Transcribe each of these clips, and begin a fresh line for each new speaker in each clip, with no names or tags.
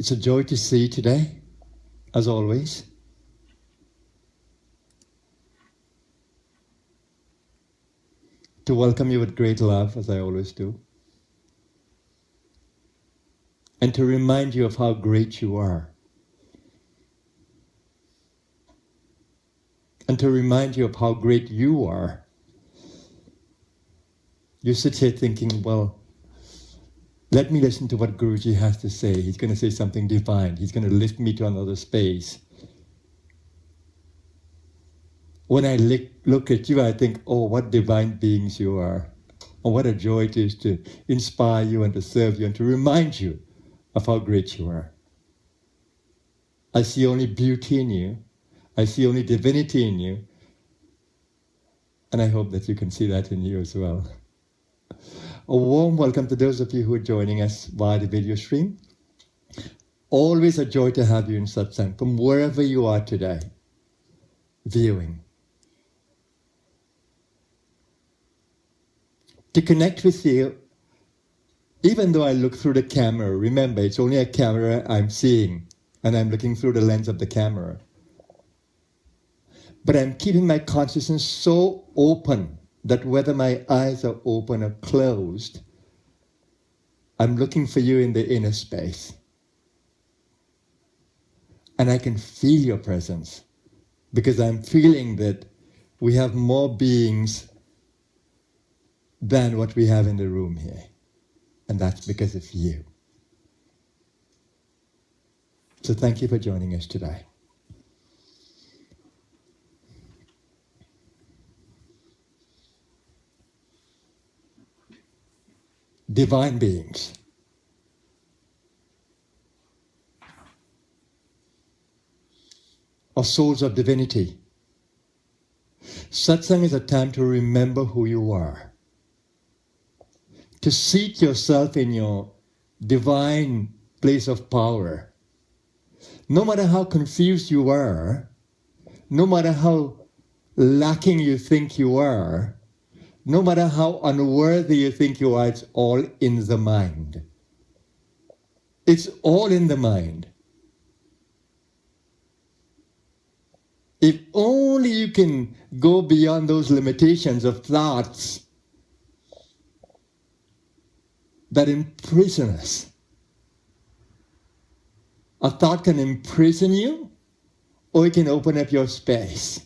It's a joy to see you today, as always. To welcome you with great love, as I always do. And to remind you of how great you are. And to remind you of how great you are. You sit here thinking, well, let me listen to what Guruji has to say. He's going to say something divine. He's going to lift me to another space. When I look at you, I think, oh, what divine beings you are. And what a joy it is to inspire you and to serve you and to remind you of how great you are. I see only beauty in you. I see only divinity in you. And I hope that you can see that in you as well. A warm welcome to those of you who are joining us via the video stream. Always a joy to have you in Satsang from wherever you are today, viewing. To connect with you, even though I look through the camera, remember it's only a camera I'm seeing, and I'm looking through the lens of the camera. But I'm keeping my consciousness so open that whether my eyes are open or closed, I'm looking for you in the inner space. And I can feel your presence because I'm feeling that we have more beings than what we have in the room here. And that's because of you. So thank you for joining us today. Divine beings. Or souls of divinity. Satsang is a time to remember who you are. To seat yourself in your divine place of power. No matter how confused you are, no matter how lacking you think you are, no matter how unworthy you think you are, it's all in the mind. It's all in the mind. If only you can go beyond those limitations of thoughts that imprison us. A thought can imprison you, or it can open up your space.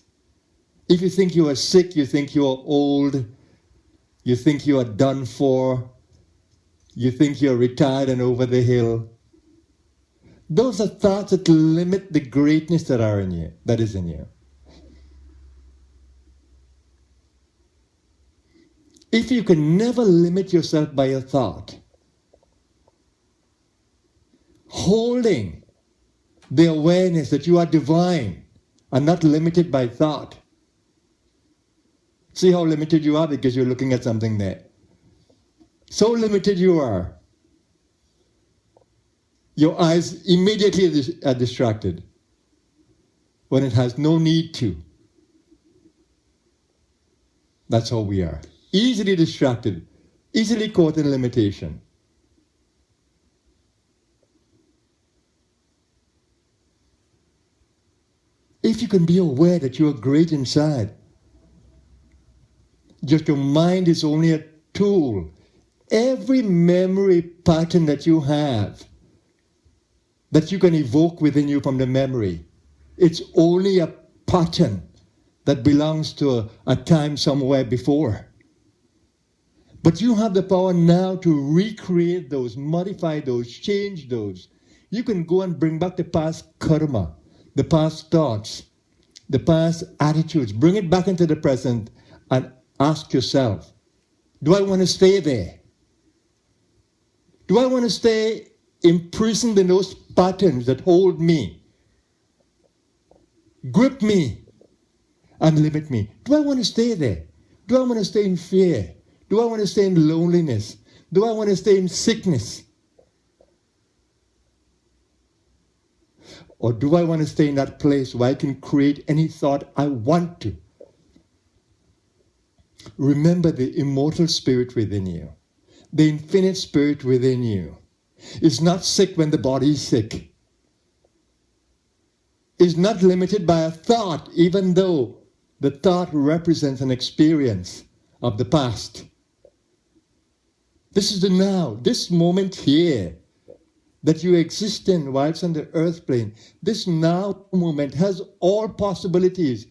If you think you are sick, you think you are old, you think you are done for, you think you're retired and over the hill. Those are thoughts that limit the greatness that are in you, that is in you. If you can never limit yourself by a thought, holding the awareness that you are divine and not limited by thought. See how limited you are because you're looking at something there. So limited you are. Your eyes immediately are distracted when it has no need to. That's how we are. Easily distracted, easily caught in limitation. If you can be aware that you are great inside, just your mind is only a tool. Every memory pattern that you have, that you can evoke within you from the memory, it's only a pattern that belongs to a time somewhere before. But you have the power now to recreate those, modify those, change those. You can go and bring back the past karma, the past thoughts, the past attitudes. Bring it back into the present and ask yourself, do I want to stay there? Do I want to stay imprisoned in those patterns that hold me, grip me, and limit me? Do I want to stay there? Do I want to stay in fear? Do I want to stay in loneliness? Do I want to stay in sickness? Or do I want to stay in that place where I can create any thought I want to? Remember the immortal spirit within you, the infinite spirit within you, Is not sick when the body is sick. Is not limited by a thought, even though the thought represents an experience of the past. This is the now, this moment here that you exist in whilst on the earth plane. This now moment has all possibilities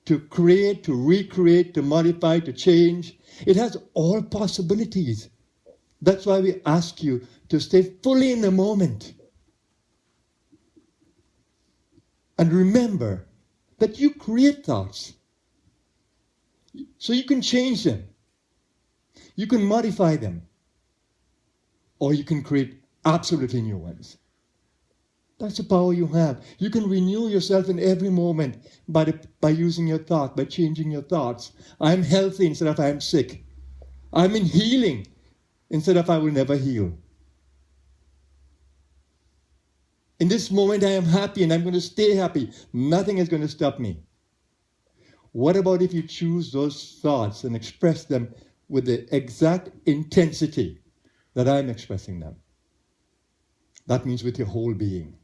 to create, to recreate, to modify, to change. It has all possibilities. That's why we ask you to stay fully in the moment. And remember that you create thoughts. So you can change them. You can modify them. Or you can create absolutely new ones. That's the power you have. You can renew yourself in every moment by using your thought, by changing your thoughts. I'm healthy instead of I'm sick. I'm in healing instead of I will never heal. In this moment I am happy and I'm going to stay happy. Nothing is going to stop me. What about if you choose those thoughts and express them with the exact intensity that I'm expressing them? That means with your whole being.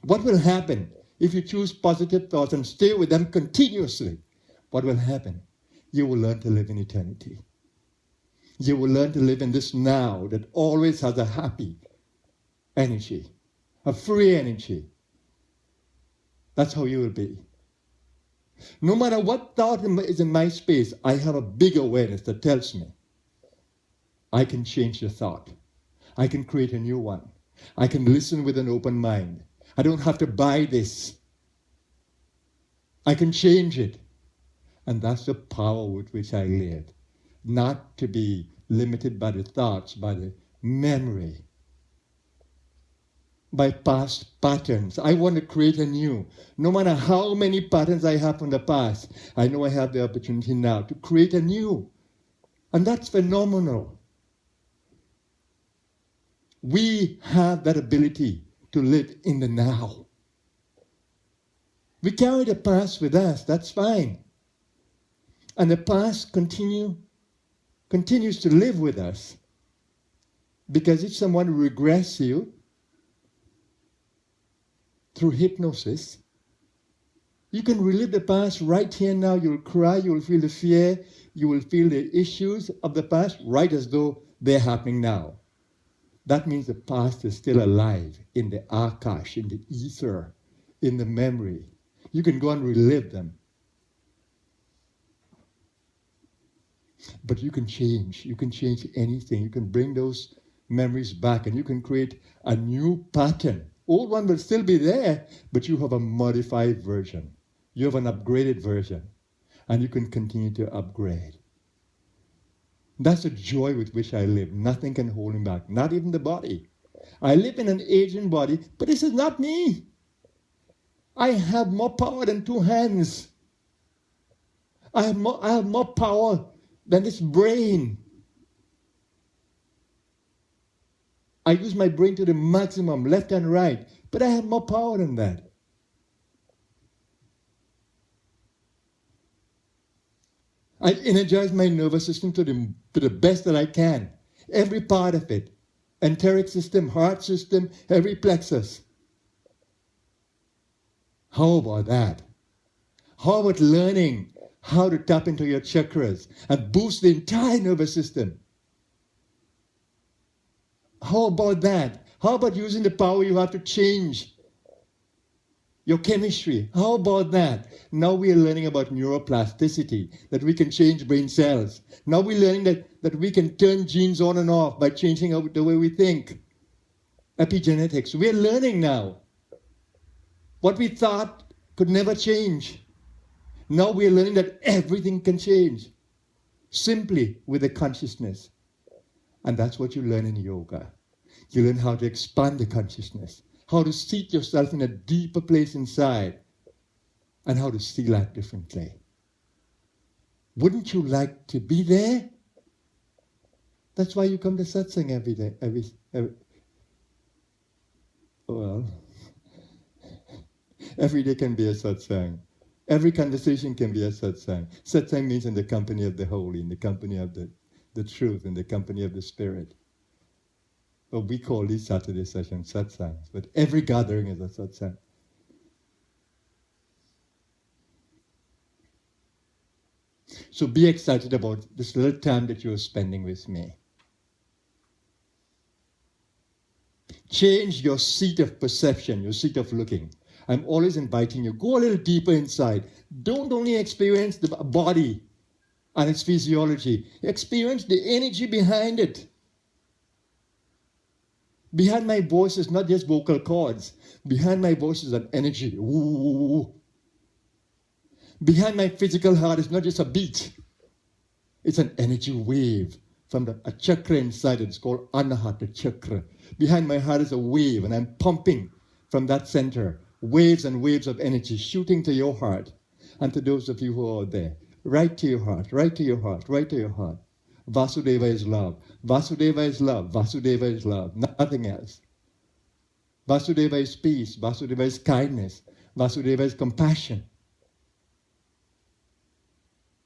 What will happen if you choose positive thoughts and stay with them continuously? What will happen? You will learn to live in eternity. You will learn to live in this now that always has a happy energy, a free energy. That's how you will be. No matter what thought is in my space, I have a big awareness that tells me I can change the thought. I can create a new one. I can listen with an open mind. I don't have to buy this. I can change it. And that's the power with which I live. Not to be limited by the thoughts, by the memory, by past patterns. I want to create a new. No matter how many patterns I have from the past, I know I have the opportunity now to create a new. And that's phenomenal. We have that ability to live in the now. We carry the past with us, that's fine. And the past continues to live with us. Because if someone regrets you through hypnosis, you can relive the past right here and now. You'll cry, you'll feel the fear, you will feel the issues of the past right as though they're happening now. That means the past is still alive in the akash, in the ether, in the memory. You can go and relive them. But you can change. You can change anything. You can bring those memories back and you can create a new pattern. Old one will still be there, but you have a modified version. You have an upgraded version. And you can continue to upgrade. That's the joy with which I live. Nothing can hold me back, not even the body. I live in an aging body, but this is not me. I have more power than two hands. I have more power than this brain. I use my brain to the maximum, left and right, but I have more power than that. I energize my nervous system to the best that I can. Every part of it. Enteric system, heart system, every plexus. How about that? How about learning how to tap into your chakras and boost the entire nervous system? How about that? How about using the power you have to change your chemistry? How about that? Now we are learning about neuroplasticity, that we can change brain cells. Now we're learning that we can turn genes on and off by changing the way we think. Epigenetics. We're learning now. What we thought could never change. Now we're learning that everything can change. Simply with the consciousness. And that's what you learn in yoga. You learn how to expand the consciousness. How to seat yourself in a deeper place inside, and how to see life differently. Wouldn't you like to be there? That's why you come to Satsang every day. Every day can be a Satsang. Every conversation can be a Satsang. Satsang means in the company of the holy, in the company of the truth, in the company of the spirit. Well, we call these Saturday sessions satsangs, but every gathering is a satsang. So be excited about this little time that you're spending with me. Change your seat of perception, your seat of looking. I'm always inviting you, go a little deeper inside. Don't only experience the body and its physiology. Experience the energy behind it. Behind my voice is not just vocal cords. Behind my voice is an energy. Ooh. Behind my physical heart is not just a beat. It's an energy wave from a chakra inside it. It's called Anahata chakra. Behind my heart is a wave, and I'm pumping from that center waves and waves of energy shooting to your heart. And to those of you who are there, right to your heart, right to your heart, right to your heart. Vasudeva is love. Vasudeva is love. Vasudeva is love. Nothing else. Vasudeva is peace. Vasudeva is kindness. Vasudeva is compassion.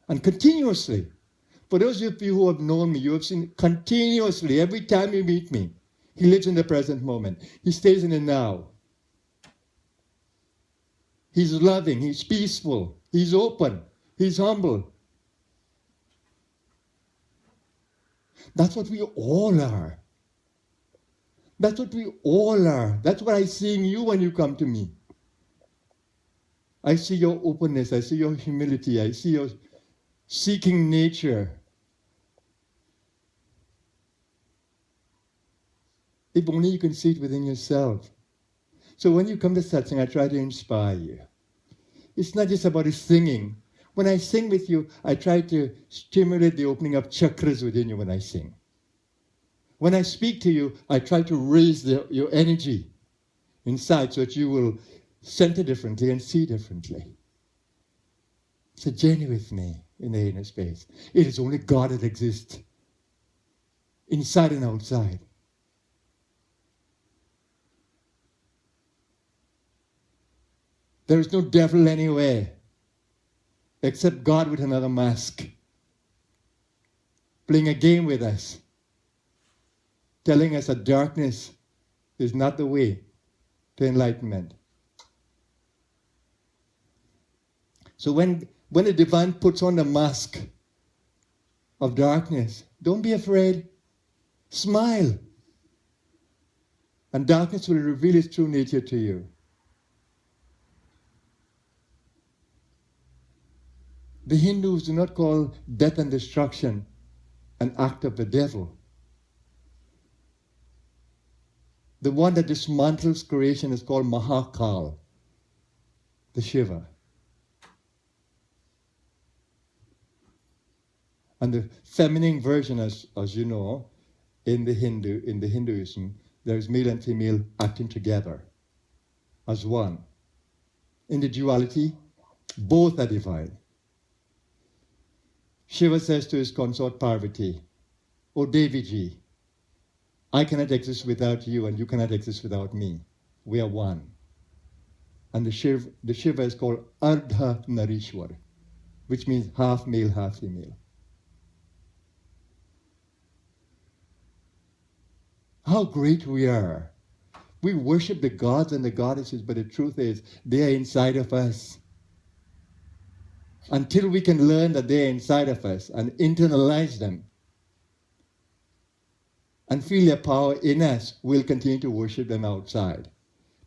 And continuously, for those of you who have known me, you have seen continuously, every time you meet me, he lives in the present moment. He stays in the now. He's loving. He's peaceful. He's open. He's humble. That's what we all are. That's what we all are. That's what I see in you when you come to me. I see your openness. I see your humility. I see your seeking nature. If only you can see it within yourself. So when you come to Satsang, I try to inspire you. It's not just about singing. When I sing with you, I try to stimulate the opening of chakras within you when I sing. When I speak to you, I try to raise your energy inside so that you will center differently and see differently. So journey with me in the inner space. It is only God that exists, inside and outside. There is no devil anywhere except God with another mask, playing a game with us, telling us that darkness is not the way to enlightenment. So when the divine puts on the mask of darkness, don't be afraid. Smile. And darkness will reveal its true nature to you. The Hindus do not call death and destruction an act of the devil. The one that dismantles creation is called Mahakal, the Shiva. And the feminine version, as you know, in Hinduism, there is male and female acting together as one. In the duality, both are divine. Shiva says to his consort Parvati, "O Deviji, I cannot exist without you and you cannot exist without me. We are one." And the Shiva is called Ardha Narishwar, which means half male, half female. How great we are. We worship the gods and the goddesses, but the truth is, they are inside of us. Until we can learn that they are inside of us and internalize them and feel their power in us, we'll continue to worship them outside.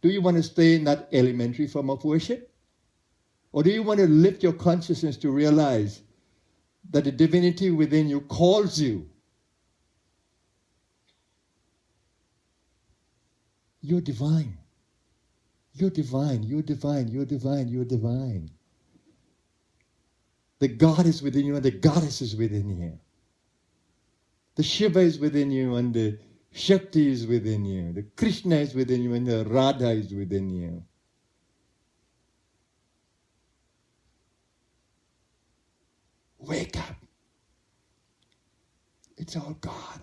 Do you want to stay in that elementary form of worship? Or do you want to lift your consciousness to realize that the divinity within you calls you? You're divine. You're divine. You're divine. You're divine. You're divine. The God is within you and the goddess is within you. The Shiva is within you and the Shakti is within you. The Krishna is within you and the Radha is within you. Wake up. It's all God.